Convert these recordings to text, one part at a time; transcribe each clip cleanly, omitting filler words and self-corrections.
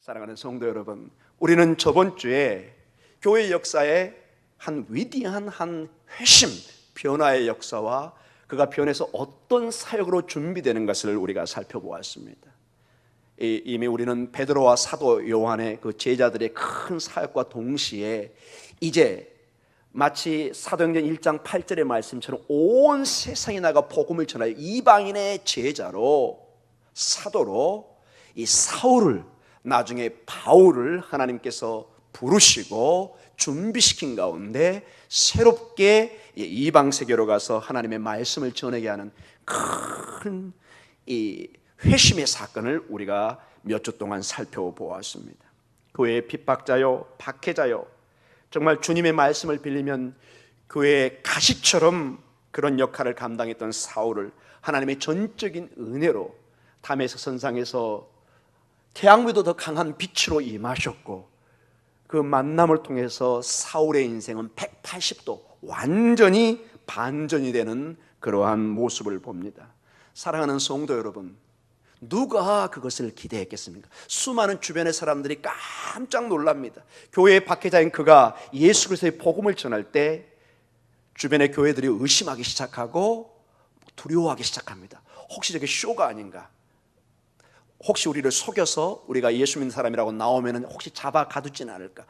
사랑하는 성도 여러분, 우리는 저번 주에 교회 역사에 한 위대한 회심, 변화의 역사와 그가 변해서 어떤 사역으로 준비되는 것을 우리가 살펴보았습니다. 이미 우리는 베드로와 사도 요한의 그 제자들의 큰 사역과 동시에 이제 마치 사도행전 1장 8절의 말씀처럼 온 세상에 나가 복음을 전하여 이방인의 제자로, 사도로 이 사울을, 나중에 바울을 하나님께서 부르시고 준비시킨 가운데 새롭게 이방 세계로 가서 하나님의 말씀을 전하게 하는 큰 이 회심의 사건을 우리가 몇 주 동안 살펴보았습니다. 교회의 핍박자요, 박해자요, 정말 주님의 말씀을 빌리면 교회의 가시처럼 그런 역할을 감당했던 사울을 하나님의 전적인 은혜로 다메섹 선상에서 태양보다 더 강한 빛으로 임하셨고, 그 만남을 통해서 사울의 인생은 180도 완전히 반전이 되는 그러한 모습을 봅니다. 사랑하는 성도 여러분, 누가 그것을 기대했겠습니까? 수많은 주변의 사람들이 깜짝 놀랍니다. 교회의 박해자인 그가 예수 그리스도의 복음을 전할 때 주변의 교회들이 의심하기 시작하고 두려워하기 시작합니다. 혹시 저게 쇼가 아닌가? 혹시 우리를 속여서 우리가 예수 믿는 사람이라고 나오면 혹시 잡아 가두지는 않을까?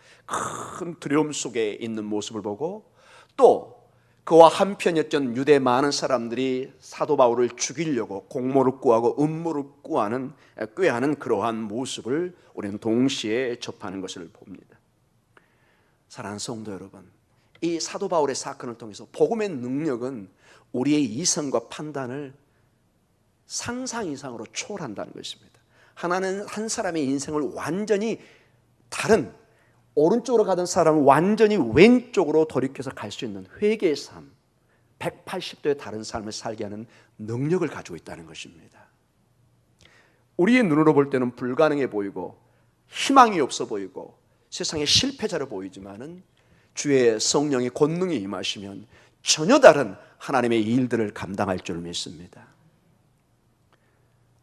큰 두려움 속에 있는 모습을 보고, 또 그와 한편이었던 유대 많은 사람들이 사도 바울을 죽이려고 공모를 구하고 음모를 꾀하는 그러한 모습을 우리는 동시에 접하는 것을 봅니다. 사랑하는 성도 여러분, 이 사도 바울의 사건을 통해서 복음의 능력은 우리의 이성과 판단을 상상 이상으로 초월한다는 것입니다. 하나는 한 사람의 인생을 완전히 다른, 오른쪽으로 가던 사람을 완전히 왼쪽으로 돌이켜서 갈 수 있는 회개의 삶, 180도의 다른 삶을 살게 하는 능력을 가지고 있다는 것입니다. 우리의 눈으로 볼 때는 불가능해 보이고 희망이 없어 보이고 세상의 실패자로 보이지만은 주의 성령의 권능이 임하시면 전혀 다른 하나님의 일들을 감당할 줄 믿습니다.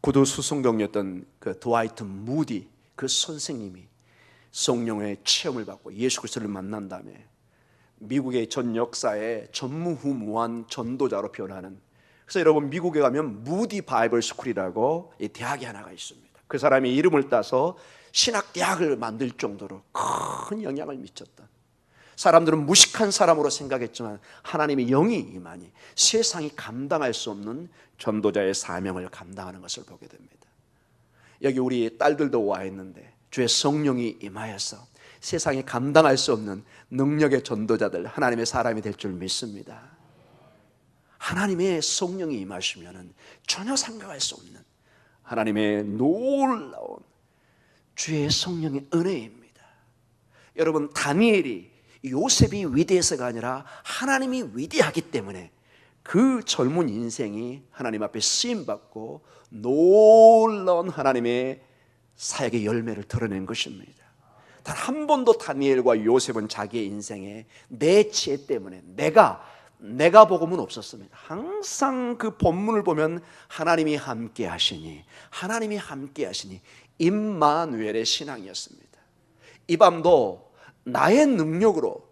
구두 수송경이었던 그 드와이트 무디, 그 선생님이 성령의 체험을 받고 예수 그리스도를 만난 다음에 미국의 전 역사에 전무후무한 전도자로 변하는, 그래서 여러분 미국에 가면 무디 바이블 스쿨이라고 이 대학이 하나가 있습니다. 그 사람의 이름을 따서 신학대학을 만들 정도로 큰 영향을 미쳤던, 사람들은 무식한 사람으로 생각했지만 하나님의 영이 임하니 세상이 감당할 수 없는 전도자의 사명을 감당하는 것을 보게 됩니다. 여기 우리 딸들도 와 있는데 주의 성령이 임하여서 세상에 감당할 수 없는 능력의 전도자들, 하나님의 사람이 될 줄 믿습니다. 하나님의 성령이 임하시면 전혀 생각할 수 없는 하나님의 놀라운 주의 성령의 은혜입니다. 여러분, 다니엘이 요셉이 위대해서가 아니라 하나님이 위대하기 때문에 그 젊은 인생이 하나님 앞에 쓰임받고 놀라운 하나님의 사역의 열매를 드러낸 것입니다. 단 한 번도 다니엘과 요셉은 자기의 인생에 내 지혜 때문에 내가 복음은 없었습니다. 항상 그 본문을 보면 하나님이 함께 하시니 임마누엘의 신앙이었습니다. 이 밤도 나의 능력으로,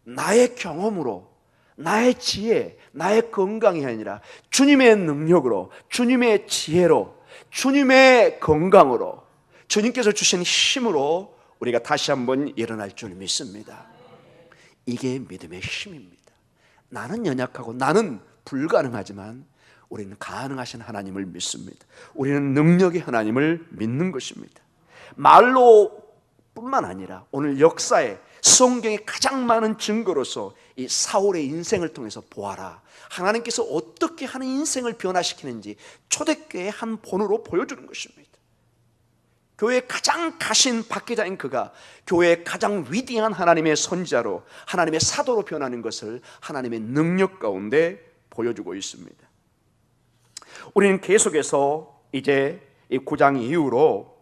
나의 경험으로, 나의 지혜, 나의 건강이 아니라 주님의 능력으로, 주님의 지혜로, 주님의 건강으로, 주님께서 주신 힘으로 우리가 다시 한번 일어날 줄 믿습니다. 이게 믿음의 힘입니다. 나는 연약하고 나는 불가능하지만 우리는 가능하신 하나님을 믿습니다. 우리는 능력의 하나님을 믿는 것입니다. 말로 뿐만 아니라 오늘 역사에 성경에 가장 많은 증거로서 이 사울의 인생을 통해서 보아라, 하나님께서 어떻게 하는 인생을 변화시키는지 초대교회의 한 본으로 보여주는 것입니다. 교회의 가장 가신 박해자인 그가 교회의 가장 위대한 하나님의 선지자로, 하나님의 사도로 변하는 것을 하나님의 능력 가운데 보여주고 있습니다. 우리는 계속해서 이제 이 9장 이후로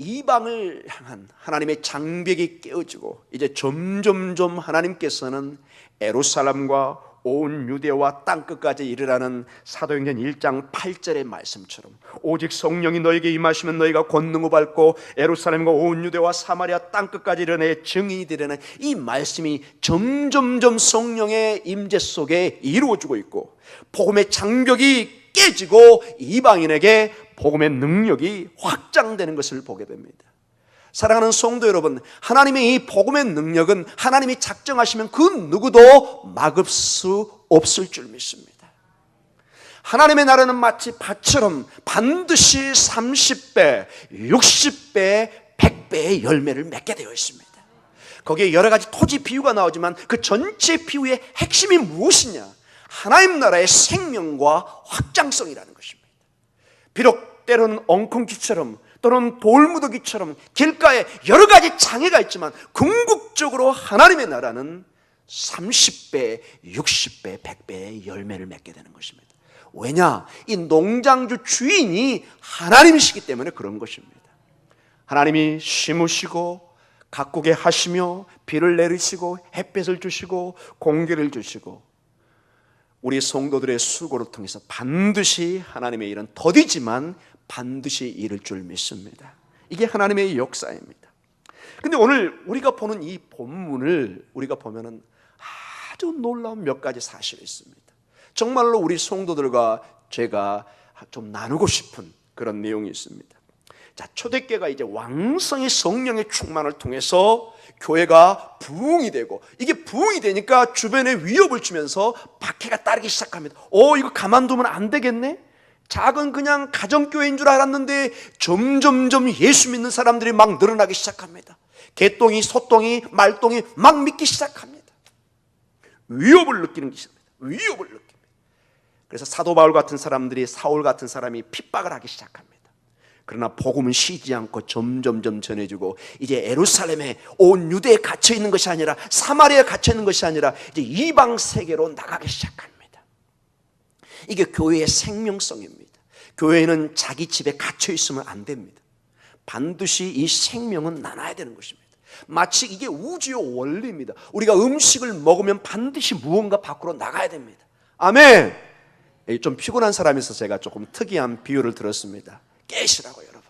이방을 향한 하나님의 장벽이 깨어지고 이제 점점점 하나님께서는 예루살렘과 온 유대와 땅끝까지 이르라는 사도행전 1장 8절의 말씀처럼 오직 성령이 너에게 임하시면 너희가 권능을 받고 예루살렘과 온 유대와 사마리아 땅끝까지 이르내 증인이 되려는 이 말씀이 점점점 성령의 임재 속에 이루어지고 있고, 복음의 장벽이 깨지고 이방인에게 복음의 능력이 확장되는 것을 보게 됩니다. 사랑하는 성도 여러분, 하나님의 이 복음의 능력은 하나님이 작정하시면 그 누구도 막을 수 없을 줄 믿습니다. 하나님의 나라는 마치 밭처럼 반드시 30배, 60배, 100배의 열매를 맺게 되어 있습니다. 거기에 여러 가지 토지 비유가 나오지만 그 전체 비유의 핵심이 무엇이냐? 하나님 나라의 생명과 확장성이라는 것입니다. 비록 때로는 엉겅퀴처럼 또는 돌무더기처럼 길가에 여러 가지 장애가 있지만 궁극적으로 하나님의 나라는 30배, 60배, 100배의 열매를 맺게 되는 것입니다. 왜냐? 이 농장주 주인이 하나님이시기 때문에 그런 것입니다. 하나님이 심으시고 가꾸게 하시며 비를 내리시고 햇볕을 주시고 공기를 주시고 우리 성도들의 수고를 통해서 반드시 하나님의 일은 더디지만 반드시 이룰 줄 믿습니다. 이게 하나님의 역사입니다. 근데 오늘 우리가 보는 이 본문을 우리가 보면은 아주 놀라운 몇 가지 사실이 있습니다. 정말로 우리 성도들과 제가 좀 나누고 싶은 그런 내용이 있습니다. 자, 초대교회가 이제 왕성히 성령의 충만을 통해서 교회가 부흥이 되고, 이게 부흥이 되니까 주변에 위협을 주면서 박해가 따르기 시작합니다. 이거 가만두면 안 되겠네? 작은 그냥 가정교회인 줄 알았는데 점점점 예수 믿는 사람들이 막 늘어나기 시작합니다. 개똥이, 소똥이, 말똥이 막 믿기 시작합니다. 위협을 느끼는 것입니다. 위협을 느낍니다. 그래서 사도 바울 같은 사람들이, 사울 같은 사람이 핍박을 하기 시작합니다. 그러나 복음은 쉬지 않고 점점점 전해지고, 이제 예루살렘에 온 유대에 갇혀 있는 것이 아니라, 사마리아에 갇혀 있는 것이 아니라 이제 이방 세계로 나가기 시작합니다. 이게 교회의 생명성입니다. 교회는 자기 집에 갇혀 있으면 안 됩니다. 반드시 이 생명은 나눠야 되는 것입니다. 마치 이게 우주의 원리입니다. 우리가 음식을 먹으면 반드시 무언가 밖으로 나가야 됩니다. 아멘. 좀 피곤한 사람이 있어서 제가 조금 특이한 비유를 들었습니다. 깨시라고. 여러분,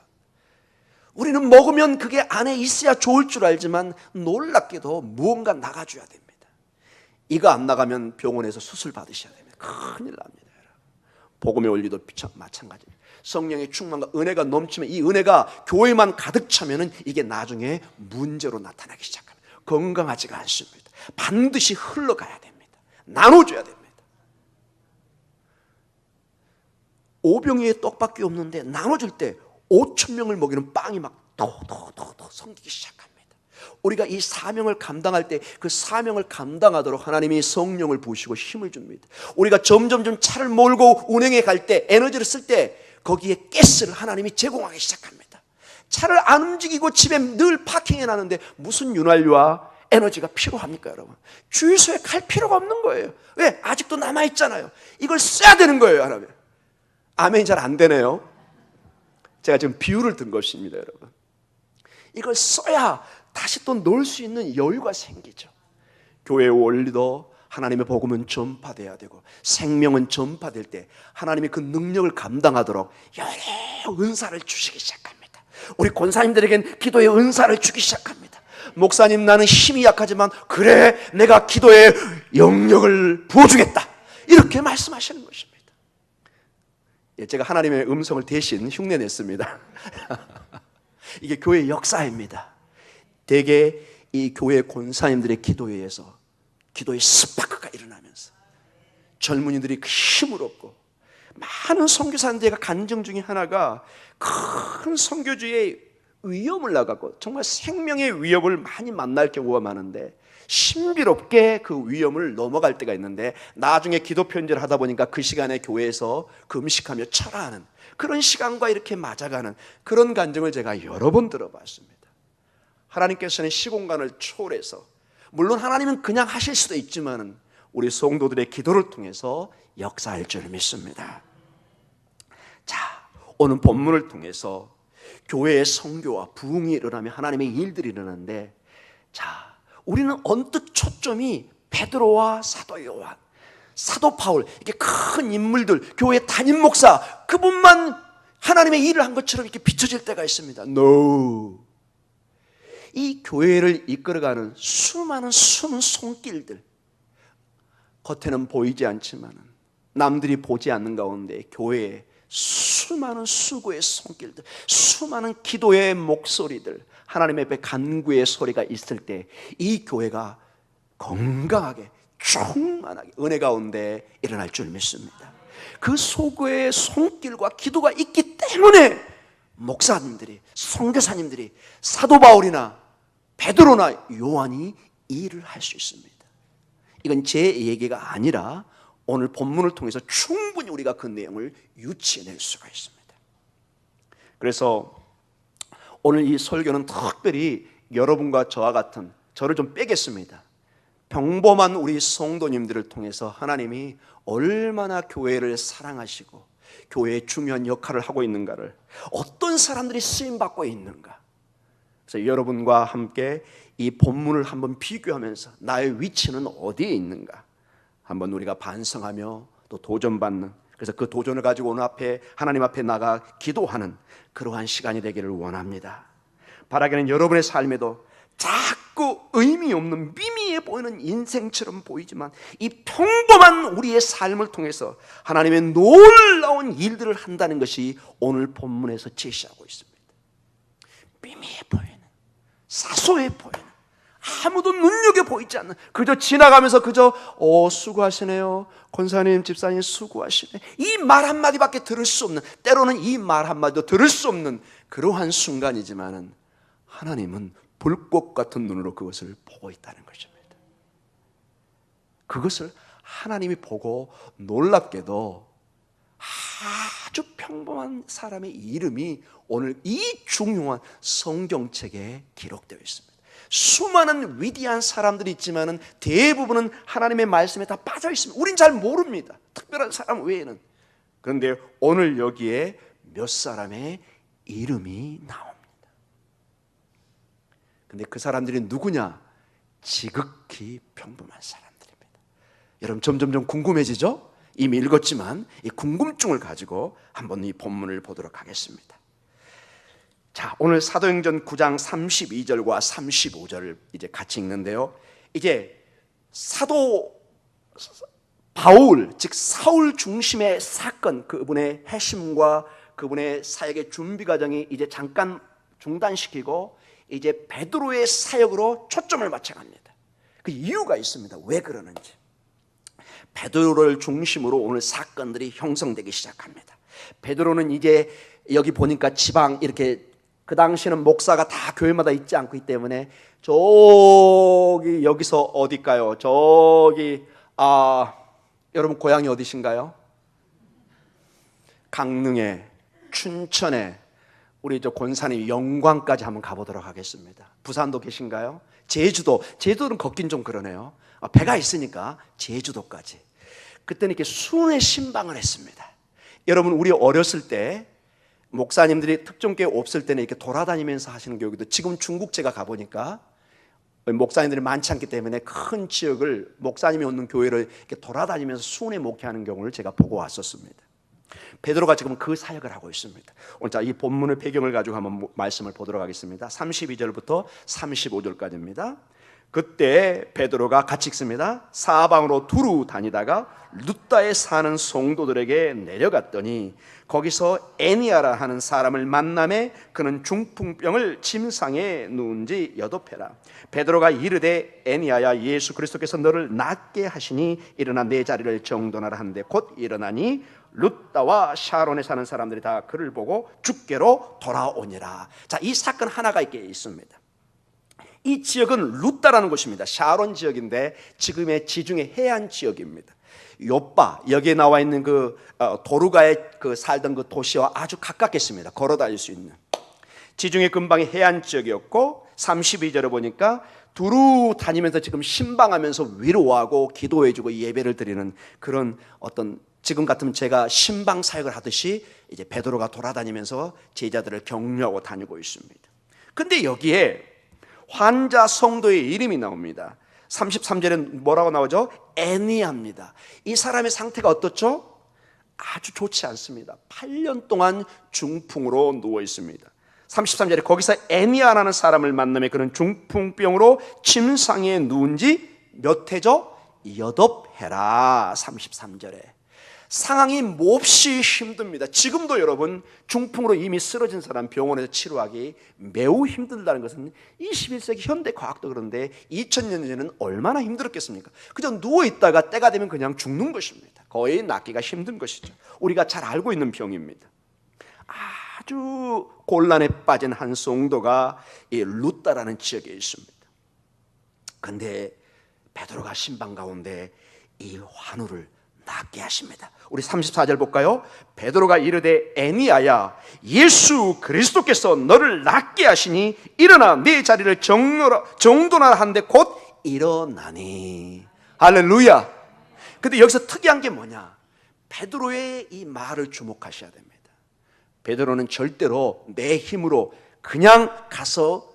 우리는 먹으면 그게 안에 있어야 좋을 줄 알지만 놀랍게도 무언가 나가줘야 됩니다. 이거 안 나가면 병원에서 수술 받으셔야 됩니다. 큰일 납니다. 복음의 원리도 마찬가지입니다. 성령의 충만과 은혜가 넘치면, 이 은혜가 교회만 가득 차면은 이게 나중에 문제로 나타나기 시작합니다. 건강하지가 않습니다. 반드시 흘러가야 됩니다. 나눠줘야 됩니다. 오병이에 떡밖에 없는데 나눠줄 때 5,000명을 먹이는 빵이 막 도도도도 성기기 시작합니다. 우리가 이 사명을 감당할 때 그 사명을 감당하도록 하나님이 성령을 부으시고 힘을 줍니다. 우리가 점점점 차를 몰고 운행에 갈 때, 에너지를 쓸 때 거기에 가스를 하나님이 제공하기 시작합니다. 차를 안 움직이고 집에 늘 파킹해 놨는데 무슨 윤활유와 에너지가 필요합니까, 여러분? 주유소에 갈 필요가 없는 거예요. 왜? 아직도 남아있잖아요. 이걸 써야 되는 거예요, 하나님. 아멘이 잘 안 되네요. 제가 지금 비유를 든 것입니다, 여러분. 이걸 써야 다시 또 놀 수 있는 여유가 생기죠. 교회의 원리도 하나님의 복음은 전파돼야 되고, 생명은 전파될 때 하나님이 그 능력을 감당하도록 여러 은사를 주시기 시작합니다. 우리 권사님들에겐 기도의 은사를 주기 시작합니다. 목사님, 나는 힘이 약하지만 그래, 내가 기도의 영역을 부어주겠다, 이렇게 말씀하시는 것입니다. 제가 하나님의 음성을 대신 흉내냈습니다. 이게 교회의 역사입니다. 대개 이 교회 권사님들의 기도에 의해서 기도의 스파크가 일어나면서 젊은이들이 그 힘을 얻고, 많은 선교사님들의 간증 중에 하나가 큰 선교주의 위험을 나가고 정말 생명의 위협을 많이 만날 경우가 많은데, 신비롭게 그 위험을 넘어갈 때가 있는데, 나중에 기도 편지를 하다 보니까 그 시간에 교회에서 금식하며 철화하는 그런 시간과 이렇게 맞아가는 그런 간증을 제가 여러 번 들어봤습니다. 하나님께서는 시공간을 초월해서, 물론 하나님은 그냥 하실 수도 있지만 우리 성도들의 기도를 통해서 역사할 줄 믿습니다. 자, 오늘 본문을 통해서 교회의 선교와 부흥이 일어나며 하나님의 일들이 일어나는데, 자, 우리는 언뜻 초점이 베드로와 사도 요한, 사도 바울, 이렇게 큰 인물들, 교회 담임 목사, 그분만 하나님의 일을 한 것처럼 이렇게 비춰질 때가 있습니다. No. 이 교회를 이끌어가는 수많은 숨은 손길들, 겉에는 보이지 않지만 남들이 보지 않는 가운데 교회에 수많은 수고의 손길들, 수많은 기도의 목소리들, 하나님 앞에 간구의 소리가 있을 때 이 교회가 건강하게 충만하게 은혜 가운데 일어날 줄 믿습니다. 그 수고의 손길과 기도가 있기 때문에 목사님들이, 선교사님들이, 사도 바울이나 베드로나 요한이 이 일을 할 수 있습니다. 이건 제 얘기가 아니라 오늘 본문을 통해서 충분히 우리가 그 내용을 유추해낼 수가 있습니다. 그래서 오늘 이 설교는 특별히 여러분과 저와 같은, 저를 좀 빼겠습니다. 평범한 우리 성도님들을 통해서 하나님이 얼마나 교회를 사랑하시고 교회의 중요한 역할을 하고 있는가를, 어떤 사람들이 쓰임받고 있는가, 그래서 여러분과 함께 이 본문을 한번 비교하면서 나의 위치는 어디에 있는가 한번 우리가 반성하며 또 도전받는, 그래서 그 도전을 가지고 오늘 앞에 하나님 앞에 나가 기도하는 그러한 시간이 되기를 원합니다. 바라기는 여러분의 삶에도 자꾸 의미 없는 미미해 보이는 인생처럼 보이지만 이 평범한 우리의 삶을 통해서 하나님의 놀라운 일들을 한다는 것이 오늘 본문에서 제시하고 있습니다. 미미해 보이는, 사소해 보이는, 아무도 눈여겨 보이지 않는, 그저 지나가면서 그저 수고하시네요, 권사님 집사님 수고하시네, 이 말 한마디밖에 들을 수 없는, 때로는 이 말 한마디도 들을 수 없는 그러한 순간이지만은 하나님은 불꽃 같은 눈으로 그것을 보고 있다는 것입니다. 그것을 하나님이 보고 놀랍게도 아주 평범한 사람의 이름이 오늘 이 중요한 성경책에 기록되어 있습니다. 수많은 위대한 사람들이 있지만은 대부분은 하나님의 말씀에 다 빠져 있습니다. 우린 잘 모릅니다. 특별한 사람 외에는. 그런데 오늘 여기에 몇 사람의 이름이 나옵니다. 근데 그 사람들이 누구냐? 지극히 평범한 사람들입니다. 여러분 점점 궁금해지죠? 이미 읽었지만 이 궁금증을 가지고 한번 이 본문을 보도록 하겠습니다. 자, 오늘 사도행전 9장 32절과 35절을 이제 같이 읽는데요. 이제 사도 바울, 즉 사울 중심의 사건, 그분의 회심과 그분의 사역의 준비 과정이 이제 잠깐 중단시키고 이제 베드로의 사역으로 초점을 맞춰갑니다. 그 이유가 있습니다. 왜 그러는지. 베드로를 중심으로 오늘 사건들이 형성되기 시작합니다. 베드로는 이제 여기 보니까 지방, 이렇게 그 당시는 목사가 다 교회마다 있지 않기 때문에 저기 여기서 어딜까요? 저기 여러분 고향이 어디신가요? 강릉에, 춘천에, 우리 저 권사님 영광까지 한번 가보도록 하겠습니다. 부산도 계신가요? 제주도는 걷긴 좀 그러네요. 배가 있으니까 제주도까지. 그때는 이렇게 순회 신방을 했습니다. 여러분 우리 어렸을 때 목사님들이 특정 교회 없을 때는 이렇게 돌아다니면서 하시는 교육도, 지금 중국 제가 가보니까 목사님들이 많지 않기 때문에 큰 지역을 목사님이 없는 교회를 이렇게 돌아다니면서 순회 목회하는 경우를 제가 보고 왔었습니다. 베드로가 지금 그 사역을 하고 있습니다. 오늘 자, 이 본문의 배경을 가지고 한번 말씀을 보도록 하겠습니다. 32절부터 35절까지입니다. 그때 베드로가 같이 읽습니다. 사방으로 두루 다니다가 룻다에 사는 성도들에게 내려갔더니 거기서 애니아라 하는 사람을 만나매 그는 중풍병을 침상에 누운 지 8회라. 베드로가 이르되 애니아야, 예수 그리스도께서 너를 낫게 하시니 일어나 내 자리를 정돈하라 한데 곧 일어나니 룻다와 샤론에 사는 사람들이 다 그를 보고 주께로 돌아오니라. 자, 이 사건 하나가 있습니다. 이 지역은 룻다라는 곳입니다. 샤론 지역인데 지금의 지중해 해안 지역입니다. 요빠, 여기에 나와 있는 그 도르가에 그 살던 그 도시와 아주 가깝겠습니다. 걸어 다닐 수 있는 지중해 근방의 해안 지역이었고, 32절에 보니까 두루 다니면서 지금 신방하면서 위로하고 기도해주고 예배를 드리는 그런 어떤, 지금 같으면 제가 신방 사역을 하듯이 이제 베드로가 돌아다니면서 제자들을 격려하고 다니고 있습니다. 근데 여기에 환자 성도의 이름이 나옵니다. 33절에 뭐라고 나오죠? 애니아입니다. 이 사람의 상태가 어떻죠? 아주 좋지 않습니다. 8년 동안 중풍으로 누워 있습니다. 33절에 거기서 애니아라는 사람을 만나며 그는 중풍병으로 침상에 누운 지 몇 해죠? 8해라. 33절에 상황이 몹시 힘듭니다. 지금도 여러분 중풍으로 이미 쓰러진 사람 병원에서 치료하기 매우 힘들다는 것은 21세기 현대 과학도 그런데 2000년 전에는 얼마나 힘들었겠습니까? 그저 누워있다가 때가 되면 그냥 죽는 것입니다. 거의 낫기가 힘든 것이죠. 우리가 잘 알고 있는 병입니다. 아주 곤란에 빠진 한 성도가 이 루따라는 지역에 있습니다. 그런데 베드로가 신방 가운데 이 환우를 낫게 하십니다. 우리 34절 볼까요? 베드로가 이르되 애니아야 예수 그리스도께서 너를 낫게 하시니 일어나 네 자리를 정돈하라 한데 곧 일어나니. 할렐루야. 근데 여기서 특이한 게 뭐냐? 베드로의 이 말을 주목하셔야 됩니다. 베드로는 절대로 내 힘으로 그냥 가서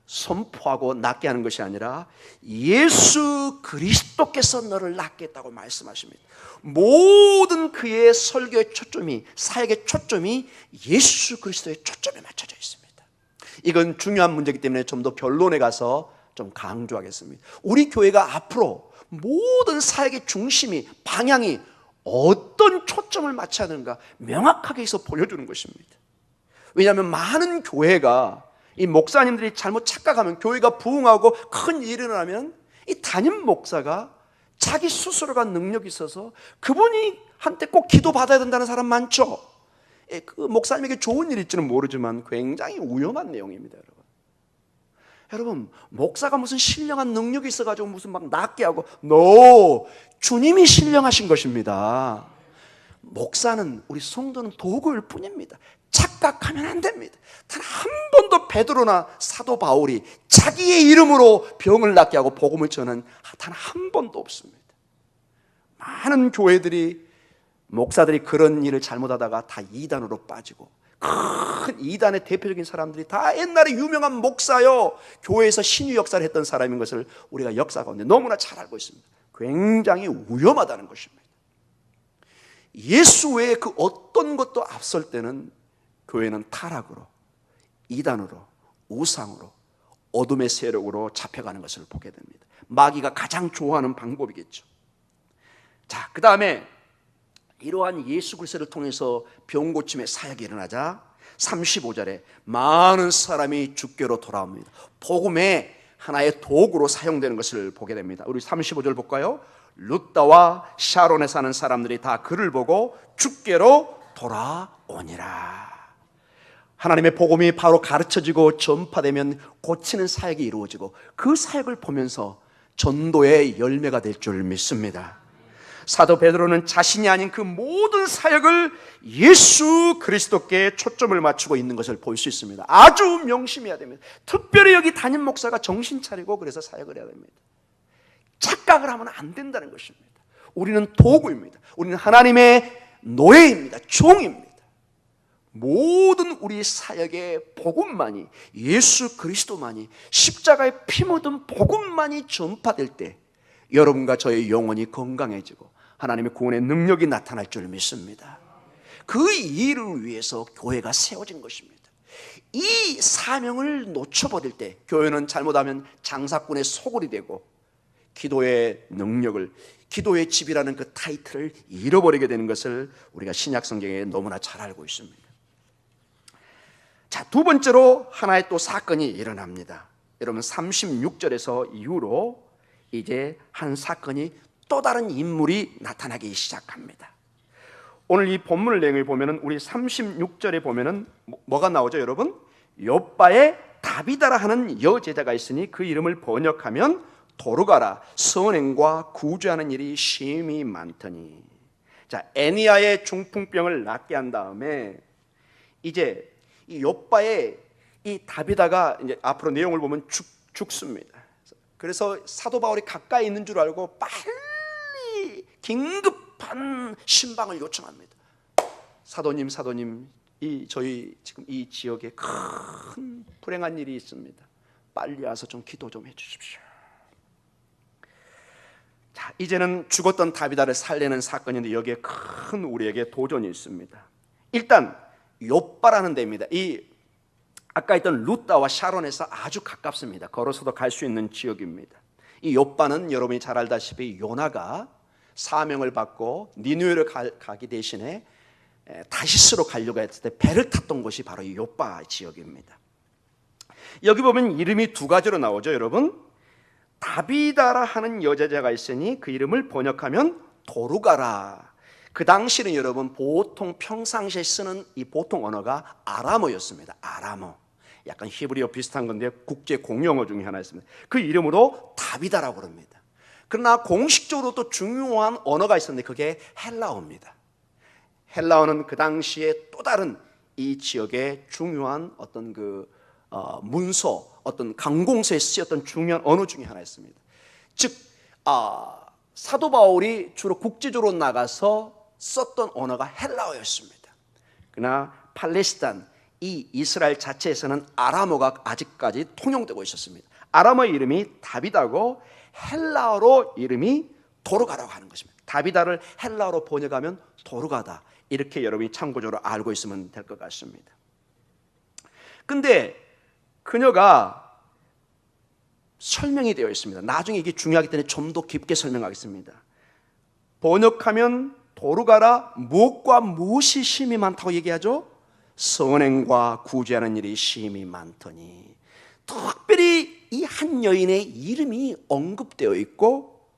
선포하고 낫게 하는 것이 아니라 예수 그리스도께서 너를 낫게 했다고 말씀하십니다. 모든 그의 설교의 초점이, 사역의 초점이 예수 그리스도의 초점에 맞춰져 있습니다. 이건 중요한 문제이기 때문에 좀 더 결론에 가서 좀 강조하겠습니다. 우리 교회가 앞으로 모든 사역의 중심이, 방향이 어떤 초점을 맞춰야 하는가 명확하게 해서 보여주는 것입니다. 왜냐하면 많은 교회가 이 목사님들이 잘못 착각하면 교회가 부흥하고 큰 일이 일어나면 이 담임 목사가 자기 스스로가 능력이 있어서 그분이 한때 꼭 기도 받아야 된다는 사람 많죠. 그 목사님에게 좋은 일이 있지는 모르지만 굉장히 위험한 내용입니다. 여러분 목사가 무슨 신령한 능력이 있어가지고 무슨 막 낫게 하고 No! 주님이 신령하신 것입니다. 목사는, 우리 성도는 도구일 뿐입니다. 착각하면 안 됩니다. 단 한 번도 베드로나 사도 바울이 자기의 이름으로 병을 낫게 하고 복음을 전한 단 한 번도 없습니다. 많은 교회들이, 목사들이 그런 일을 잘못하다가 다 이단으로 빠지고, 큰 이단의 대표적인 사람들이 다 옛날에 유명한 목사요, 교회에서 신유 역사를 했던 사람인 것을 우리가 역사 가운데 너무나 잘 알고 있습니다. 굉장히 위험하다는 것입니다. 예수 외에 그 어떤 것도 앞설 때는 교회는 타락으로, 이단으로, 우상으로, 어둠의 세력으로 잡혀가는 것을 보게 됩니다. 마귀가 가장 좋아하는 방법이겠죠. 자, 그 다음에 이러한 예수 그리스도를 통해서 병고침의 사역이 일어나자 35절에 많은 사람이 주께로 돌아옵니다. 복음의 하나의 도구로 사용되는 것을 보게 됩니다. 우리 35절 볼까요? 루따와 샤론에 사는 사람들이 다 그를 보고 주께로 돌아오니라. 하나님의 복음이 바로 가르쳐지고 전파되면 고치는 사역이 이루어지고 그 사역을 보면서 전도의 열매가 될 줄 믿습니다. 사도 베드로는 자신이 아닌 그 모든 사역을 예수 그리스도께 초점을 맞추고 있는 것을 볼 수 있습니다. 아주 명심해야 됩니다. 특별히 여기 담임 목사가 정신 차리고 그래서 사역을 해야 됩니다. 착각을 하면 안 된다는 것입니다. 우리는 도구입니다. 우리는 하나님의 노예입니다. 종입니다. 모든 우리 사역의 복음만이, 예수 그리스도만이, 십자가의 피 묻은 복음만이 전파될 때 여러분과 저의 영혼이 건강해지고 하나님의 구원의 능력이 나타날 줄 믿습니다. 그 일을 위해서 교회가 세워진 것입니다. 이 사명을 놓쳐버릴 때 교회는 잘못하면 장사꾼의 소굴이 되고 기도의 능력을, 기도의 집이라는 그 타이틀을 잃어버리게 되는 것을 우리가 신약 성경에 너무나 잘 알고 있습니다. 자, 두 번째로 하나의 또 사건이 일어납니다. 여러분 36절에서 이후로 이제 한 사건이 또 다른 인물이 나타나기 시작합니다. 오늘 이 본문 내용을 보면은 우리 36절에 보면은 뭐가 나오죠, 여러분? 욥바에 다비다라 하는 여제자가 있으니 그 이름을 번역하면 도르가라, 선행과 구제하는 일이 심히 많더니. 자, 애니아의 중풍병을 낫게 한 다음에 이제 이 욥바의 이 다비다가 이제 앞으로 내용을 보면 죽습니다. 그래서 사도 바울이 가까이 있는 줄 알고 빨리 긴급한 신방을 요청합니다. 사도님, 저희 지금 이 지역에 큰 불행한 일이 있습니다. 빨리 와서 좀 기도 좀 해주십시오. 자, 이제는 죽었던 다비다를 살리는 사건인데 여기에 큰 우리에게 도전이 있습니다. 일단 욥바라는 데입니다. 이 아까 있던 루다와 샤론에서 아주 가깝습니다. 걸어서도 갈 수 있는 지역입니다. 이 욥바는 여러분이 잘 알다시피 요나가 사명을 받고 니느웨를 가기 대신에 다시스로 가려고 했을 때 배를 탔던 곳이 바로 이 욥바 지역입니다. 여기 보면 이름이 두 가지로 나오죠, 여러분. 다비다라 하는 여자가 있으니 그 이름을 번역하면 도루가라. 그 당시는 여러분 보통 평상시에 쓰는 이 보통 언어가 아람어였습니다. 아람어. 약간 히브리어 비슷한 건데 국제 공용어 중에 하나였습니다. 그 이름으로 다비다라고 합니다. 그러나 공식적으로 또 중요한 언어가 있었는데 그게 헬라어입니다. 헬라어는 그 당시에 또 다른 이 지역의 중요한 어떤 문서, 어떤 강공서에 쓰였던 중요한 언어 중에 하나였습니다. 즉, 사도 바울이 주로 국제적으로 나가서 썼던 언어가 헬라어였습니다. 그러나 팔레스타인, 이 이스라엘 자체에서는 아람어가 아직까지 통용되고 있었습니다. 아람어 이름이 다비다고 헬라어로 이름이 도루가라고 하는 것입니다. 다비다를 헬라어로 번역하면 도루가다. 이렇게 여러분이 참고적으로 알고 있으면 될 것 같습니다. 근데 그녀가 설명이 되어 있습니다. 나중에 이게 중요하기 때문에 좀 더 깊게 설명하겠습니다. 번역하면 도루가라, 무엇과 무엇이 심이 많다고 얘기하죠? 선행과 구제하는 일이 심이 많더니. 특별히 이 한 여인의 이름이 언급되어 있고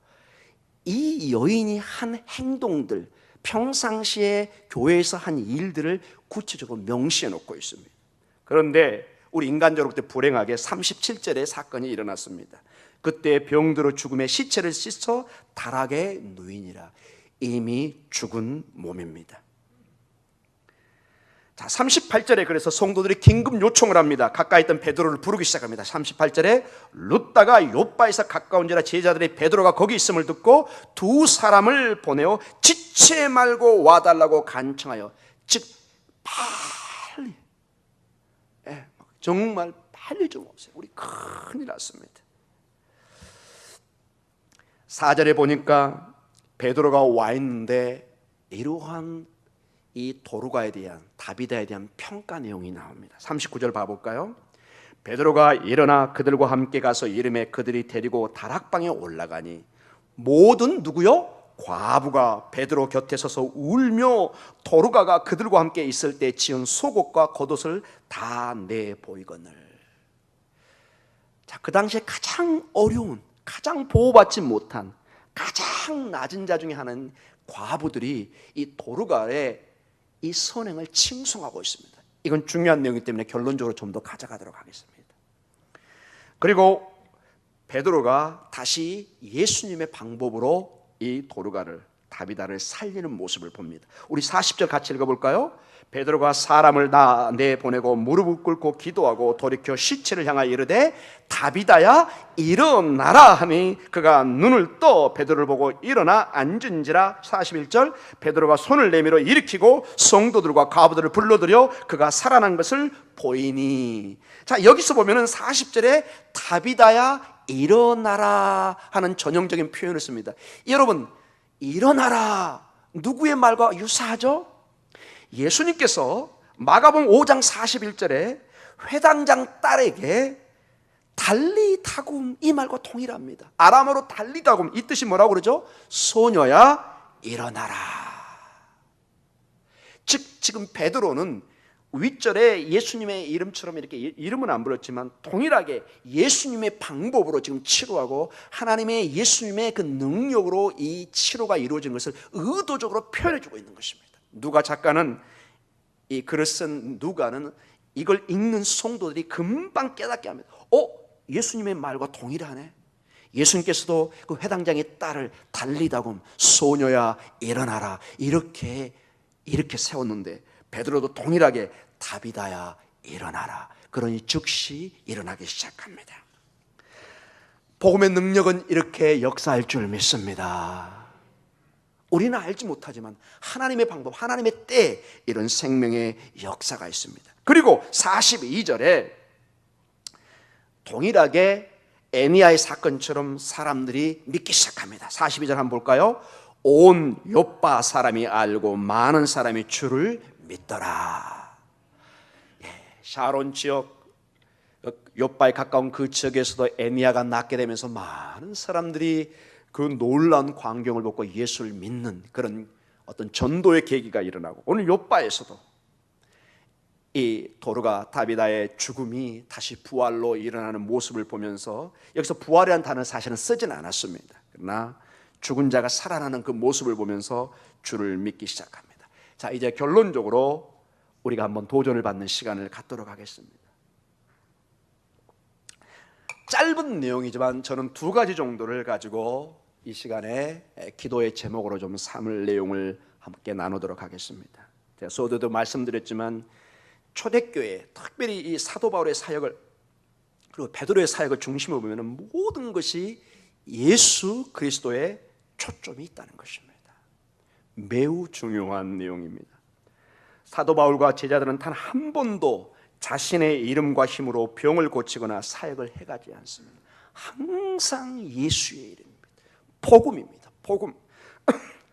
이 여인이 한 행동들, 평상시에 교회에서 한 일들을 구체적으로 명시해 놓고 있습니다. 그런데 우리 인간적으로 그때 불행하게 37절에 사건이 일어났습니다. 그때 병들어 죽음의 시체를 씻어 다락에 누이니라. 이미 죽은 몸입니다. 자, 38절에 그래서 성도들이 긴급 요청을 합니다. 가까이 있던 베드로를 부르기 시작합니다. 38절에 룻다가 욥바에서 가까운지라 제자들이 베드로가 거기 있음을 듣고 두 사람을 보내어 지체 말고 와달라고 간청하여, 즉 빨리, 정말 빨리 좀 오세요. 우리 큰일 났습니다. 4절에 보니까 베드로가 와 있는데 이러한 이 도루가에 대한, 다비다에 대한 평가 내용이 나옵니다. 39절 봐볼까요? 베드로가 일어나 그들과 함께 가서 이름에 그들이 데리고 다락방에 올라가니 모든 누구요? 과부가 베드로 곁에 서서 울며 도루가가 그들과 함께 있을 때 지은 속옷과 겉옷을 다 내보이거늘. 자, 그 당시에 가장 어려운, 가장 보호받지 못한, 가장 낮은 자 중에 하나는 과부들이 이 도루가의 이 선행을 칭송하고 있습니다. 이건 중요한 내용이기 때문에 결론적으로 좀 더 가져가도록 하겠습니다. 그리고 베드로가 다시 예수님의 방법으로 이 도루가를, 다비다를 살리는 모습을 봅니다. 우리 40절 같이 읽어볼까요? 베드로가 사람을 내보내고 무릎을 꿇고 기도하고 돌이켜 시체를 향하여 이르되 다비다야 일어나라 하니 그가 눈을 떠 베드로를 보고 일어나 앉은지라. 41절 베드로가 손을 내밀어 일으키고 성도들과 과부들을 불러들여 그가 살아난 것을 보이니. 자, 여기서 보면은 40절에 다비다야 일어나라 하는 전형적인 표현을 씁니다. 여러분, 일어나라 누구의 말과 유사하죠? 예수님께서 마가복음 5장 41절에 회당장 딸에게 달리다굼, 이 말과 동일합니다. 아람어로 달리다굼, 이 뜻이 뭐라고 그러죠? 소녀야 일어나라. 즉 지금 베드로는 윗절에 예수님의 이름처럼 이렇게 이름은 안 불렀지만 동일하게 예수님의 방법으로 지금 치료하고 하나님의 예수님의 그 능력으로 이 치료가 이루어진 것을 의도적으로 표현해 주고 있는 것입니다. 누가 작가는, 이 글을 쓴 누가는 이걸 읽는 성도들이 금방 깨닫게 합니다. 예수님의 말과 동일하네. 예수님께서도 그 회당장의 딸을 달리다굼, 소녀야 일어나라, 이렇게 세웠는데 베드로도 동일하게 다비다야 일어나라. 그러니 즉시 일어나기 시작합니다. 복음의 능력은 이렇게 역사할 줄 믿습니다. 우리는 알지 못하지만 하나님의 방법, 하나님의 때 이런 생명의 역사가 있습니다. 그리고 42절에 동일하게 에니야의 사건처럼 사람들이 믿기 시작합니다. 42절 한번 볼까요? 온 욥바 사람이 알고 많은 사람이 주를 믿더라. 샤론 지역, 욥바에 가까운 그 지역에서도 에니야가 낳게 되면서 많은 사람들이 그 놀라운 광경을 보고 예수를 믿는 그런 어떤 전도의 계기가 일어나고, 오늘 욥바에서도 이 도르가 다비다의 죽음이 다시 부활로 일어나는 모습을 보면서, 여기서 부활이라는 단어는 사실은 쓰진 않았습니다. 그러나 죽은 자가 살아나는 그 모습을 보면서 주를 믿기 시작합니다. 자, 이제 결론적으로 우리가 한번 도전을 받는 시간을 갖도록 하겠습니다. 짧은 내용이지만 저는 두 가지 정도를 가지고 이 시간에 기도의 제목으로 좀 삼을 내용을 함께 나누도록 하겠습니다. 제가 서두에도 말씀드렸지만 초대교회, 특별히 이 사도 바울의 사역을, 그리고 베드로의 사역을 중심으로 보면 모든 것이 예수 그리스도에 초점이 있다는 것입니다. 매우 중요한 내용입니다. 사도 바울과 제자들은 단 한 번도 자신의 이름과 힘으로 병을 고치거나 사역을 해가지 않습니다. 항상 예수의 이름입니다. 복음입니다. 복음.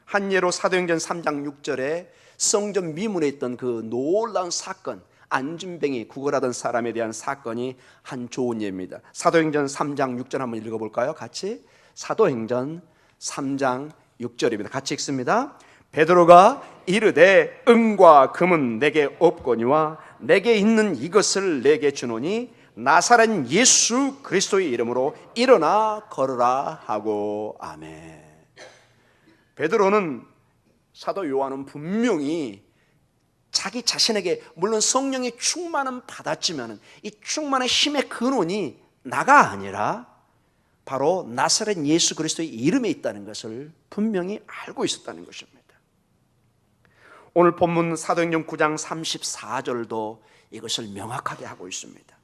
한 예로 사도행전 3장 6절에 성전 미문에 있던 그 놀라운 사건, 안진뱅이 구걸하던 사람에 대한 사건이 한 좋은 예입니다. 사도행전 3장 6절 한번 읽어볼까요? 같이. 사도행전 3장 6절입니다. 같이 읽습니다. 베드로가 이르되 은과 금은 내게 없거니와 내게 있는 이것을 내게 주노니 나사렛 예수 그리스도의 이름으로 일어나 걸으라 하고. 아멘. 베드로는, 사도 요한은 분명히 자기 자신에게, 물론 성령의 충만은 받았지만 이 충만의 힘의 근원이 나가 아니라 바로 나사렛 예수 그리스도의 이름에 있다는 것을 분명히 알고 있었다는 것입니다. 오늘 본문 사도행전 9장 34절도 이것을 명확하게 하고 있습니다.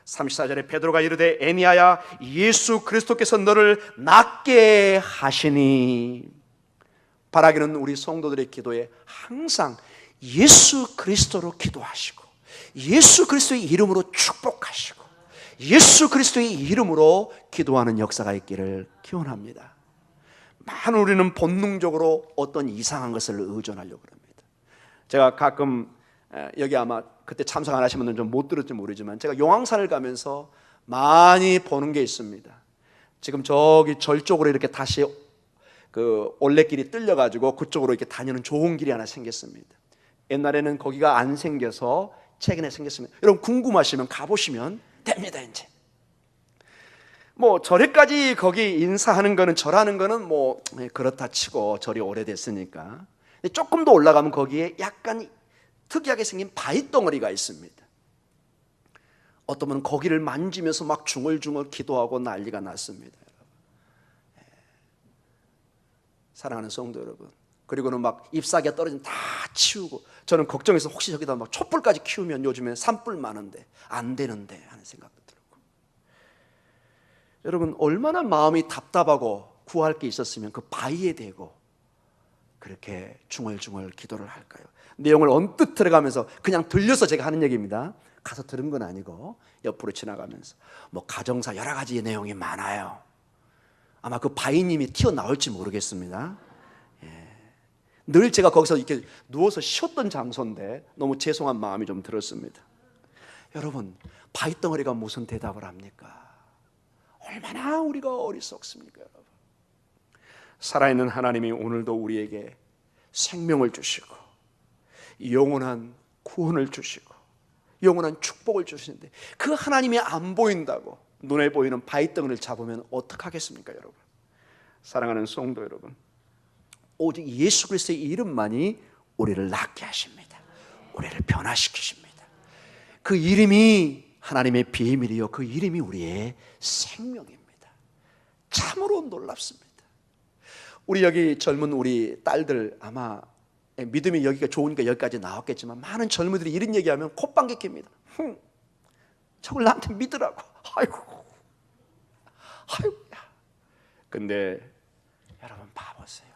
34절에 베드로가 이르되 에니야야 예수 그리스도께서 너를 낫게 하시니. 바라기는 우리 성도들의 기도에 항상 예수 그리스도로 기도하시고, 예수 그리스도의 이름으로 축복하시고, 예수 그리스도의 이름으로 기도하는 역사가 있기를 기원합니다. 많은 우리는 본능적으로 어떤 이상한 것을 의존하려고 합니다. 제가 가끔, 여기 아마 그때 참석 안 하신 분들은 좀 못 들을지 모르지만, 제가 용왕산을 가면서 많이 보는 게 있습니다. 지금 저기 절 쪽으로 이렇게 다시 그 올레길이 뚫려가지고 그쪽으로 이렇게 다니는 좋은 길이 하나 생겼습니다. 옛날에는 거기가 안 생겨서 최근에 생겼습니다. 여러분 궁금하시면 가보시면 됩니다. 이제 뭐 절에까지 거기 인사하는 거는, 절하는 거는 뭐 그렇다 치고 절이 오래됐으니까. 조금 더 올라가면 거기에 약간 특이하게 생긴 바위 덩어리가 있습니다. 어떤 분은 거기를 만지면서 막 중얼중얼 기도하고 난리가 났습니다. 사랑하는 성도 여러분, 그리고는 막 잎사귀가 떨어지면 다 치우고, 저는 걱정해서 혹시 저기다 막 촛불까지 키우면 요즘에 산불 많은데 안 되는데 하는 생각도 들고. 여러분 얼마나 마음이 답답하고 구할 게 있었으면 그 바위에 대고 그렇게 중얼중얼 기도를 할까요? 내용을 언뜻 들어가면서 그냥 들려서 제가 하는 얘기입니다. 가서 들은 건 아니고 옆으로 지나가면서 뭐 가정사 여러 가지 내용이 많아요. 아마 그 바위님이 튀어나올지 모르겠습니다. 늘 제가 거기서 이렇게 누워서 쉬었던 장소인데 너무 죄송한 마음이 좀 들었습니다. 여러분 바위덩어리가 무슨 대답을 합니까? 얼마나 우리가 어리석습니까? 여러분, 살아있는 하나님이 오늘도 우리에게 생명을 주시고 영원한 구원을 주시고 영원한 축복을 주시는데, 그 하나님이 안 보인다고 눈에 보이는 바위덩어리를 잡으면 어떡하겠습니까? 여러분, 사랑하는 성도 여러분, 오직 예수 그리스도의 이름만이 우리를 낫게 하십니다. 우리를 변화시키십니다. 그 이름이 하나님의 비밀이요, 그 이름이 우리의 생명입니다. 참으로 놀랍습니다. 우리 여기 젊은 우리 딸들, 아마 믿음이 여기가 좋으니까 여기까지 나왔겠지만 많은 젊은이들이 이런 얘기하면 콧방귀 낍니다. 저걸 나한테 믿으라고. 아이고야. 근데 여러분 봐보세요.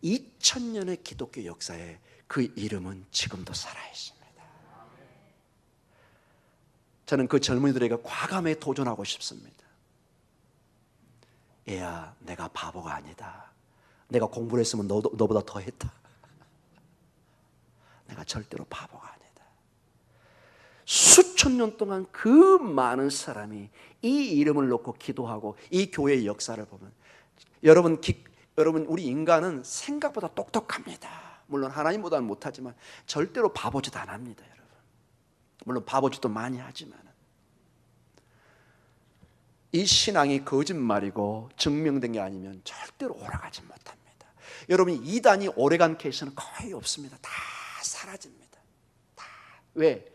2000년의 기독교 역사에 그 이름은 지금도 살아있습니다. 저는 그 젊은이들에게 과감히 도전하고 싶습니다. 얘야, 내가 바보가 아니다. 내가 공부를 했으면 너보다 더 했다. 내가 절대로 바보가 아니다. 수천 년 동안 그 많은 사람이 이 이름을 놓고 기도하고 이 교회의 역사를 보면 여러분 우리 인간은 생각보다 똑똑합니다. 물론 하나님보다는 못하지만 절대로 바보짓 안 합니다, 여러분. 물론 바보짓도 많이 하지만 이 신앙이 거짓말이고 증명된 게 아니면 절대로 오래가지 못합니다. 여러분, 이단이 오래간 케이스는 거의 없습니다. 다 사라집니다. 다. 왜?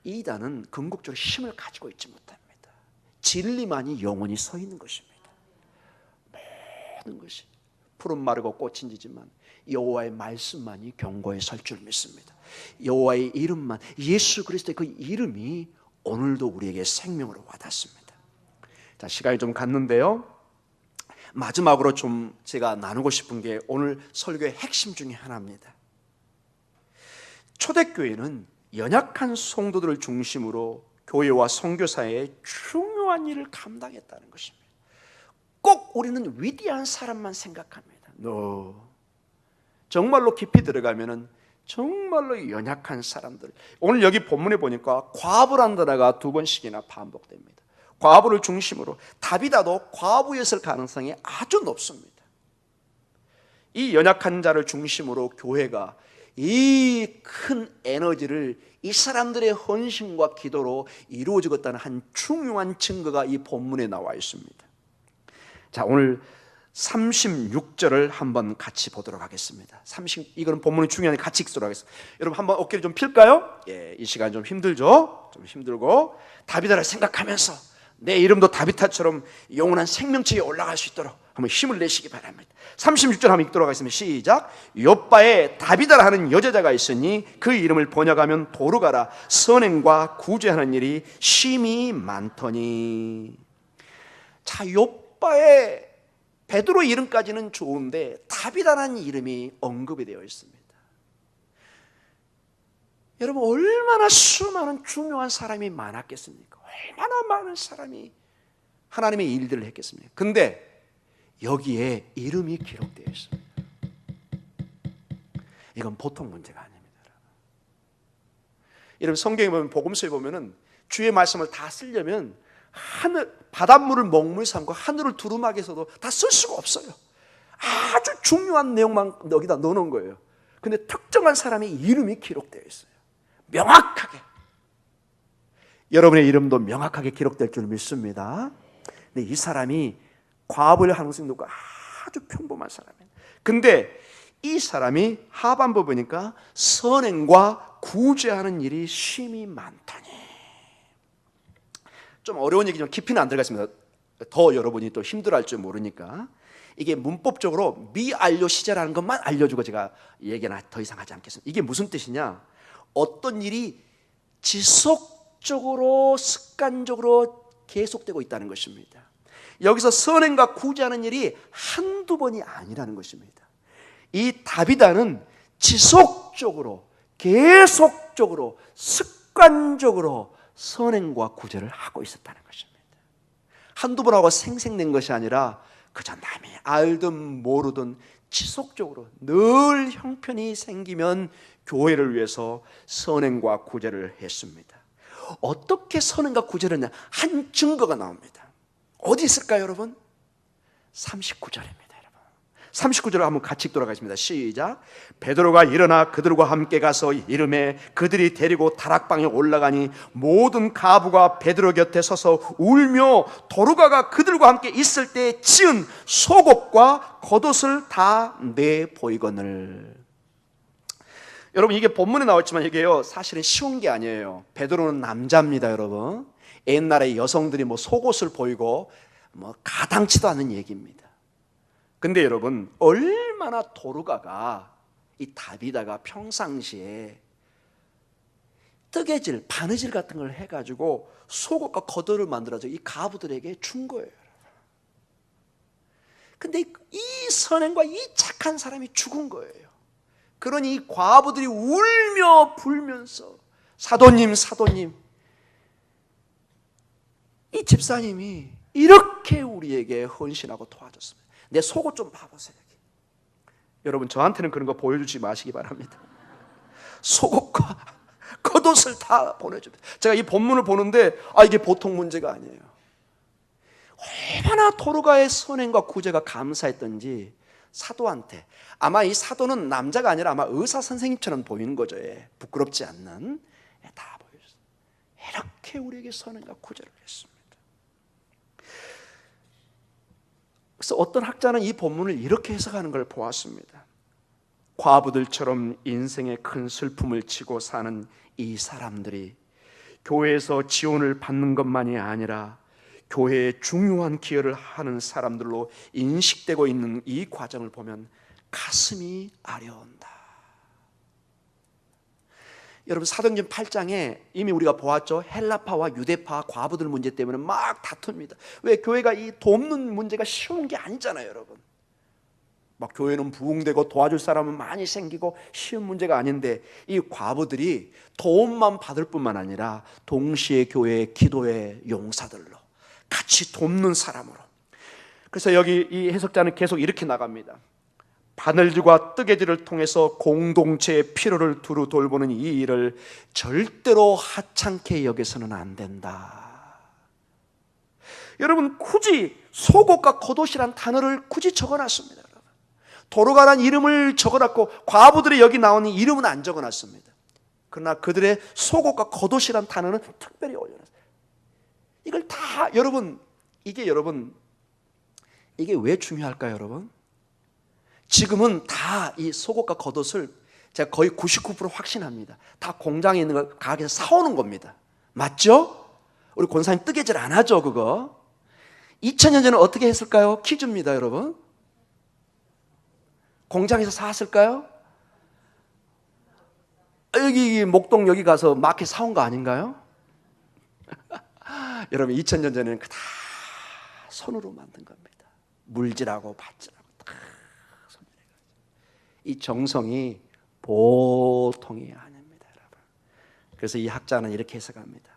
이단은 궁극적으로 힘을 가지고 있지 못합니다. 진리만이 영원히 서 있는 것입니다. 모든 것이 푸른 마르고 꽃은 지지만 여호와의 말씀만이 견고히 설 줄 믿습니다. 여호와의 이름만, 예수 그리스도의 그 이름이 오늘도 우리에게 생명으로 와닿습니다. 자, 시간이 좀 갔는데요, 마지막으로 좀 제가 나누고 싶은 게 오늘 설교의 핵심 중에 하나입니다. 초대교회는 연약한 성도들을 중심으로 교회와 선교사의 중요한 일을 감당했다는 것입니다. 꼭 우리는 위대한 사람만 생각합니다. 정말로 깊이 들어가면은 정말로 연약한 사람들. 오늘 여기 본문에 보니까 과부란 단어가 2번씩이나 반복됩니다. 과부를 중심으로 다비다도 과부였을 가능성이 아주 높습니다. 이 연약한 자를 중심으로 교회가 이 큰 에너지를 이 사람들의 헌신과 기도로 이루어지겠다는 한 중요한 증거가 이 본문에 나와 있습니다. 자, 오늘 36절을 한번 같이 보도록 하겠습니다. 이거는 본문이 중요하니 같이 읽도록 하겠습니다. 여러분 한번 어깨를 좀 필까요? 예, 이 시간 좀 힘들죠? 좀 힘들고 다비다를 생각하면서 내 이름도 다비다처럼 영원한 생명체에 올라갈 수 있도록 한번 힘을 내시기 바랍니다. 36절 한번 읽도록 하겠습니다. 시작. 욥바에 다비다라 하는 여자가 있으니 그 이름을 번역하면 도르가라. 선행과 구제하는 일이 심히 많더니. 자, 욥바의 베드로 이름까지는 좋은데 다비다라는 이름이 언급이 되어 있습니다. 여러분, 얼마나 수많은 중요한 사람이 많았겠습니까? 얼마나 많은 사람이 하나님의 일들을 했겠습니까? 근데 여기에 이름이 기록되어 있습니다. 이건 보통 문제가 아닙니다. 여러분, 성경에 보면, 복음서에 보면은 주의 말씀을 다 쓰려면 바닷물을 먹물 삼고 하늘을 두루마기 해서도 다 쓸 수가 없어요. 아주 중요한 내용만 여기다 넣어놓은 거예요. 근데 특정한 사람의 이름이 기록되어 있어요. 명확하게. 여러분의 이름도 명확하게 기록될 줄 믿습니다. 근데 이 사람이 과부를 하는 것은 누구? 아주 평범한 사람이에요. 근데 이 사람이 하반부 보니까 선행과 구제하는 일이 심히 많더니. 좀 어려운 얘기 좀 깊이는 안 들어갔습니다. 더 여러분이 또 힘들어할 줄 모르니까. 이게 문법적으로 미완료 시제라는 것만 알려주고 제가 얘기는 더 이상 하지 않겠습니다. 이게 무슨 뜻이냐? 어떤 일이 지속적으로 습관적으로 계속되고 있다는 것입니다. 여기서 선행과 구제하는 일이 한두 번이 아니라는 것입니다. 이 다비다는 지속적으로 계속적으로 습관적으로 선행과 구제를 하고 있었다는 것입니다. 한두 번 하고 생생낸 것이 아니라 그저 남이 알든 모르든 지속적으로 늘 형편이 생기면 교회를 위해서 선행과 구제를 했습니다. 어떻게 선행과 구제를 했냐? 한 증거가 나옵니다. 어디 있을까요, 여러분? 39절입니다. 39절을 한번 같이 읽도록 하겠습니다. 시작. 베드로가 일어나 그들과 함께 가서 이르매 그들이 데리고 다락방에 올라가니 모든 가부가 베드로 곁에 서서 울며 도르가가 그들과 함께 있을 때 지은 속옷과 겉옷을 다 내보이거늘. 여러분, 이게 본문에 나왔지만 이게요 사실은 쉬운 게 아니에요. 베드로는 남자입니다, 여러분. 옛날에 여성들이 뭐 속옷을 보이고 뭐 가당치도 않은 얘기입니다. 근데 여러분, 얼마나 도르가가 이 다비다가 평상시에 뜨개질, 바느질 같은 걸 해가지고 속옷과 겉옷을 만들어서 이 가부들에게 준 거예요. 근데 이 선행과 이 착한 사람이 죽은 거예요. 그러니 이 과부들이 울며 불면서 사도님 이 집사님이 이렇게 이렇게 우리에게 헌신하고 도와줬습니다. 내 속옷 좀 봐보세요. 여기. 여러분, 저한테는 그런 거 보여주지 마시기 바랍니다. 속옷과 겉옷을 다 보내줍니다. 제가 이 본문을 보는데 이게 보통 문제가 아니에요. 얼마나 도르가의 선행과 구제가 감사했던지 사도한테, 아마 이 사도는 남자가 아니라 아마 의사 선생님처럼 보이는 거죠. 부끄럽지 않는, 다 보여줬어요. 이렇게 우리에게 선행과 구제를 했습니다. 그래서 어떤 학자는 이 본문을 이렇게 해석하는 걸 보았습니다. 과부들처럼 인생의 큰 슬픔을 지고 사는 이 사람들이 교회에서 지원을 받는 것만이 아니라 교회에 중요한 기여를 하는 사람들로 인식되고 있는 이 과정을 보면 가슴이 아려온다. 여러분, 사도행전 8장에 이미 우리가 보았죠. 헬라파와 유대파 과부들 문제 때문에 막 다툽니다. 왜? 교회가 이 돕는 문제가 쉬운 게 아니잖아요, 여러분. 막 교회는 부흥되고 도와줄 사람은 많이 생기고 쉬운 문제가 아닌데, 이 과부들이 도움만 받을 뿐만 아니라 동시에 교회의 기도의 용사들로 같이 돕는 사람으로. 그래서 여기 이 해석자는 계속 이렇게 나갑니다. 바늘질과 뜨개질을 통해서 공동체의 필요를 두루 돌보는 이 일을 절대로 하찮게 여겨서는 안 된다. 여러분, 굳이 속옷과 겉옷이란 단어를 굳이 적어놨습니다. 도르가란 이름을 적어놨고 과부들이 여기 나오는 이름은 안 적어놨습니다. 그러나 그들의 속옷과 겉옷이란 단어는 특별히 올려놨어요. 이걸 다 여러분, 이게 왜 중요할까요, 여러분? 지금은 다 이 속옷과 겉옷을 제가 거의 99% 확신합니다. 다 공장에 있는 걸 가게에서 사오는 겁니다. 맞죠? 우리 권사님 뜨개질 안 하죠, 그거? 2000년 전에 어떻게 했을까요? 퀴즈입니다, 여러분. 공장에서 사왔을까요? 여기 목동 여기 가서 마켓 사온 거 아닌가요? 여러분, 2000년 전에는 다 손으로 만든 겁니다. 물질하고 밭질하고 다 손으로 해가지고. 이 정성이 보통이 아닙니다, 여러분. 그래서 이 학자는 이렇게 해석합니다.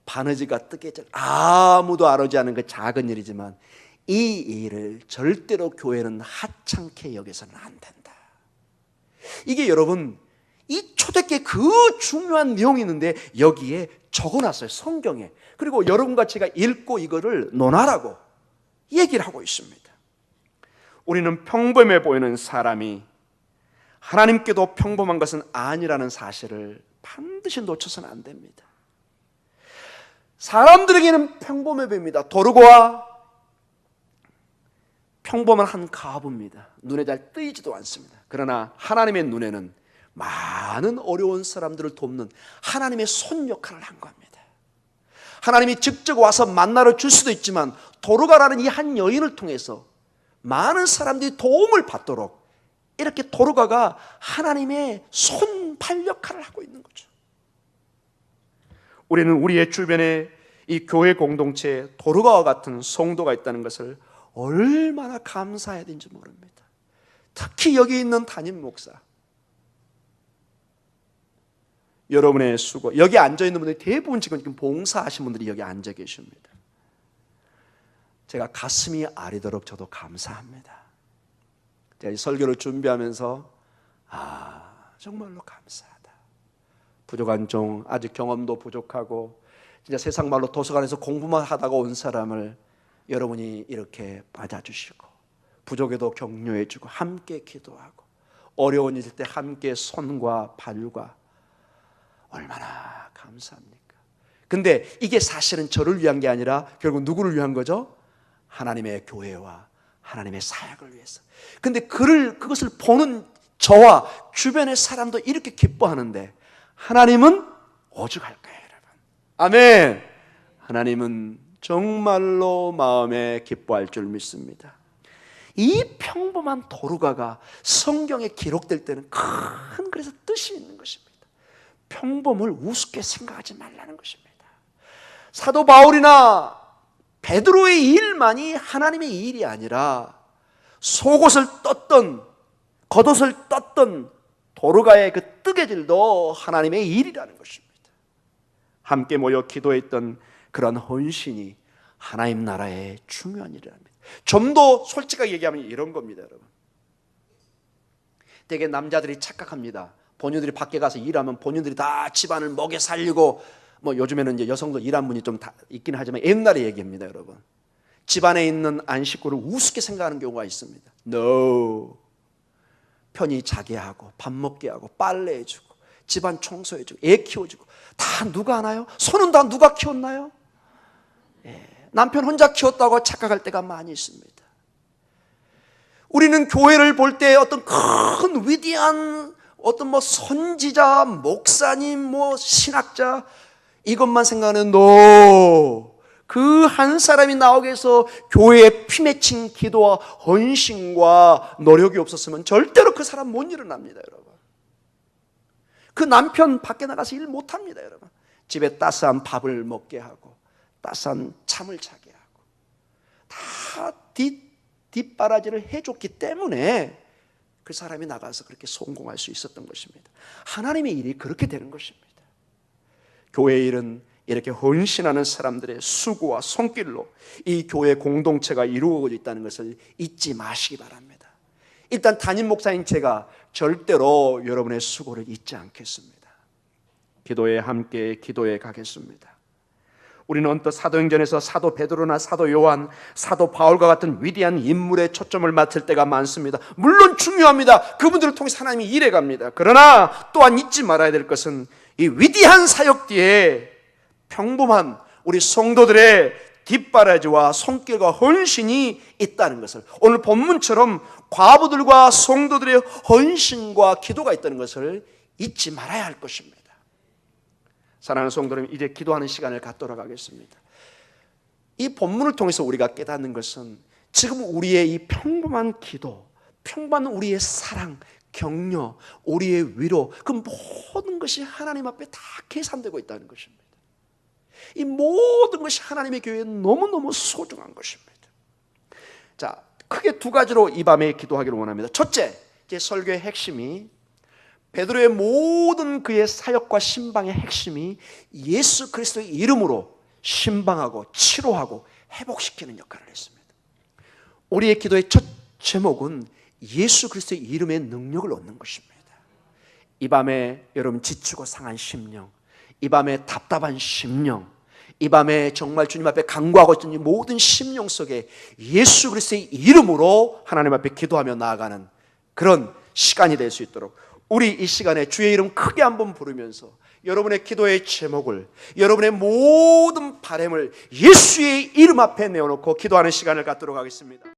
바느질과 뜨개질, 아무도 알아오지 않은 그 작은 일이지만 이 일을 절대로 교회는 하찮게 여겨서는 안 된다. 이게 여러분, 이 초대교회 그 중요한 내용이 있는데 여기에 적어놨어요, 성경에. 그리고 여러분과 제가 읽고 이거를 논하라고 얘기를 하고 있습니다. 우리는 평범해 보이는 사람이 하나님께도 평범한 것은 아니라는 사실을 반드시 놓쳐서는 안 됩니다. 사람들에게는 평범해 보입니다. 도르가와 평범한 한 과부입니다. 눈에 잘 띄지도 않습니다. 그러나 하나님의 눈에는 많은 어려운 사람들을 돕는 하나님의 손 역할을 한 겁니다. 하나님이 직접 와서 만나러 줄 수도 있지만 도르가라는 이 한 여인을 통해서 많은 사람들이 도움을 받도록 이렇게 도르가가 하나님의 손발 역할을 하고 있는 거죠. 우리는 우리의 주변에 이 교회 공동체에 도르가와 같은 성도가 있다는 것을 얼마나 감사해야 되는지 모릅니다. 특히 여기 있는 담임 목사, 여러분의 수고, 여기 앉아있는 분들이 대부분 지금 봉사하신 분들이 여기 앉아 계십니다. 제가 가슴이 아리도록 저도 감사합니다. 제가 이 설교를 준비하면서 정말로 감사하다. 부족한 종, 아직 경험도 부족하고 진짜 세상 말로 도서관에서 공부만 하다가 온 사람을 여러분이 이렇게 받아주시고 부족에도 격려해주고 함께 기도하고 어려운 일일 때 함께 손과 발과 얼마나 감사합니까? 근데 이게 사실은 저를 위한 게 아니라 결국 누구를 위한 거죠? 하나님의 교회와 하나님의 사역을 위해서. 근데 그것을 보는 저와 주변의 사람도 이렇게 기뻐하는데 하나님은 오죽할까요, 여러분? 아멘. 하나님은 정말로 마음에 기뻐할 줄 믿습니다. 이 평범한 도르가가 성경에 기록될 때는 큰 그래서 뜻이 있는 것입니다. 평범을 우습게 생각하지 말라는 것입니다. 사도 바울이나 베드로의 일만이 하나님의 일이 아니라 속옷을 떴던 겉옷을 떴던 도르가의 그 뜨개질도 하나님의 일이라는 것입니다. 함께 모여 기도했던 그런 헌신이 하나님 나라의 중요한 일이랍니다. 좀 더 솔직하게 얘기하면 이런 겁니다, 여러분. 되게 남자들이 착각합니다. 본인들이 밖에 가서 일하면 본인들이 다 집안을 먹여 살리고, 뭐 요즘에는 이제 여성도 일하는 분이 좀 다 있긴 하지만 옛날의 얘기입니다, 여러분. 집안에 있는 안식구를 우습게 생각하는 경우가 있습니다. No. 편히 자게 하고 밥 먹게 하고 빨래해주고 집안 청소해주고 애 키워주고 다 누가 하나요? 손은 다 누가 키웠나요? 남편 혼자 키웠다고 착각할 때가 많이 있습니다. 우리는 교회를 볼 때 어떤 큰 위대한 어떤 뭐 선지자, 목사님, 뭐 신학자 이것만 생각하는 그 한 사람이 나오게 해서 교회에 피 맺힌 기도와 헌신과 노력이 없었으면 절대로 그 사람 못 일어납니다, 여러분. 그 남편 밖에 나가서 일 못합니다, 여러분. 집에 따스한 밥을 먹게 하고 따스한 잠을 자게 하고 다 뒷바라지를 해줬기 때문에 그 사람이 나가서 그렇게 성공할 수 있었던 것입니다. 하나님의 일이 그렇게 되는 것입니다. 교회의 일은 이렇게 헌신하는 사람들의 수고와 손길로 이 교회 공동체가 이루어지고 있다는 것을 잊지 마시기 바랍니다. 일단 담임 목사인 제가 절대로 여러분의 수고를 잊지 않겠습니다. 기도에 함께 기도해 가겠습니다. 우리는 언뜻 사도행전에서 사도 베드로나 사도 요한, 사도 바울과 같은 위대한 인물에 초점을 맞출 때가 많습니다. 물론 중요합니다. 그분들을 통해서 하나님이 일해갑니다. 그러나 또한 잊지 말아야 될 것은 이 위대한 사역 뒤에 평범한 우리 성도들의 뒷바라지와 손길과 헌신이 있다는 것을, 오늘 본문처럼 과부들과 성도들의 헌신과 기도가 있다는 것을 잊지 말아야 할 것입니다. 사랑하는 성도 여러분, 이제 기도하는 시간을 갖도록 하겠습니다. 이 본문을 통해서 우리가 깨닫는 것은 지금 우리의 이 평범한 기도, 평범한 우리의 사랑, 격려, 우리의 위로, 그 모든 것이 하나님 앞에 다 계산되고 있다는 것입니다. 이 모든 것이 하나님의 교회에 너무너무 소중한 것입니다. 자, 크게 두 가지로 이 밤에 기도하기를 원합니다. 첫째, 제 설교의 핵심이, 베드로의 모든 그의 사역과 신방의 핵심이 예수 그리스도의 이름으로 신방하고 치료하고 회복시키는 역할을 했습니다. 우리의 기도의 첫 제목은 예수 그리스도의 이름의 능력을 얻는 것입니다. 이 밤에 여러분 지치고 상한 심령, 이 밤에 답답한 심령, 이 밤에 정말 주님 앞에 간구하고 있던 이 모든 심령 속에 예수 그리스도의 이름으로 하나님 앞에 기도하며 나아가는 그런 시간이 될 수 있도록 우리 이 시간에 주의 이름 크게 한번 부르면서 여러분의 기도의 제목을, 여러분의 모든 바람을 예수의 이름 앞에 내어놓고 기도하는 시간을 갖도록 하겠습니다.